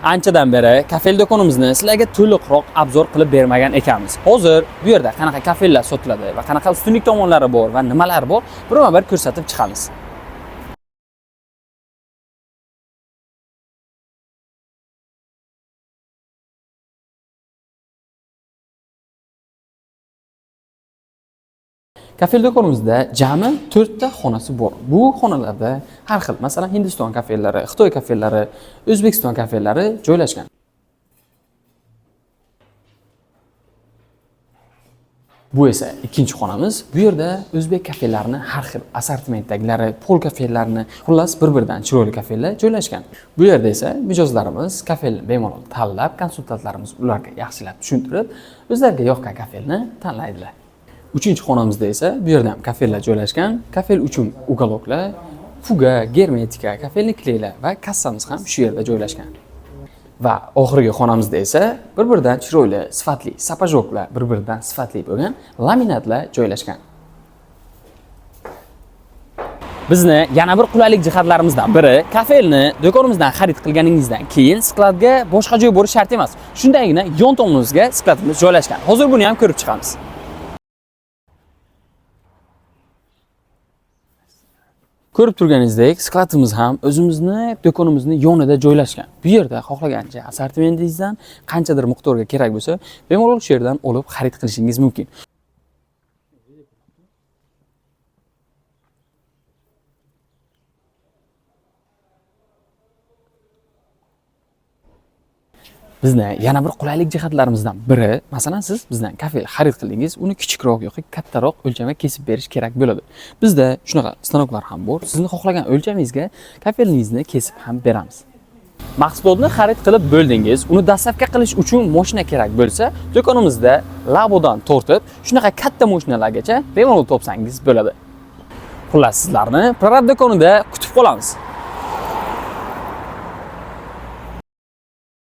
Anchadan beri kafel do'konimizni sizlarga to'liqroq obzor qilib bermagan ekanmiz. Hozir bu yerda qanaqa kafellar sotiladi va qanaqa ustunlik tomonlari bor va nimalar bor, birma-bir ko'rsatib chiqamiz. Kafel do'konimizda jami 4 ta xonasi bor. Bu xonalarda har xil, masalan, Hindiston kafellari, Xitoy kafellari, O'zbekiston kafellari joylashgan. Bu esa ikkinchi xonamiz. Bu yerda o'zbek kafellarining har xil assortimentdagilari, pol kafellarini, xullas bir-biridan chiroyli kafellar joylashgan. Bu yerda esa mijozlarimiz kafelni bemalol tanlab, konsultantlarimiz ularga yaxshilab tushuntirib, o'zlariga yoqqan kafelni tanlaydilar. Uchinchi xonamizda esa bu yerda ham kafellar joylashgan. Kafel uchun uголокlar, fuga, germetika, kafelniklar va kassamiz ham shu yerda joylashgan. Va oxirgi xonamizda esa bir-biridan chiroyli, sifatli sapajoklar, bir-biridan sifatli bo'lgan laminatlar joylashgan. Bizni yana bir qulaylik jihatlarimizdan biri, kafelni do'konimizdan xarid qilganingizdan keyin skladga boshqa joy bo'lishi shart emas. Shundagina yon tomonimizga skladimiz joylashgan. Hozir buni ham ko'rib chiqamiz. Ko'rib turganingizdek, skladimiz ham o'zimizni do'konimizni yonida joylashgan. Bu yerda xohlagancha assortimentingizdan qanchadir miqdorga kerak bo'lsa, bemalol shu yerdan olib xarid qilishingiz mumkin. Bizni yana bir qulaylik jihatlarimizdan biri, masalan, siz bizdan kafel xarid qildingiz, uni kichikroq yoki kattaroq o'lchamga kesib berish kerak bo'ladi. Bizda shunaqa stanoklar ham bor. Sizni xohlagan o'lchamingizga kafelingizni kesib ham beramiz. Mahsulotni xarid qilib bo'ldingiz, uni dastavka qilish uchun mashina kerak bo'lsa, do'konimizda labodan tortib, shunaqa katta mashinalargacha bemalol topsangiz bo'ladi. Xullas, sizlarni Prorab do'konida kutib qolamiz.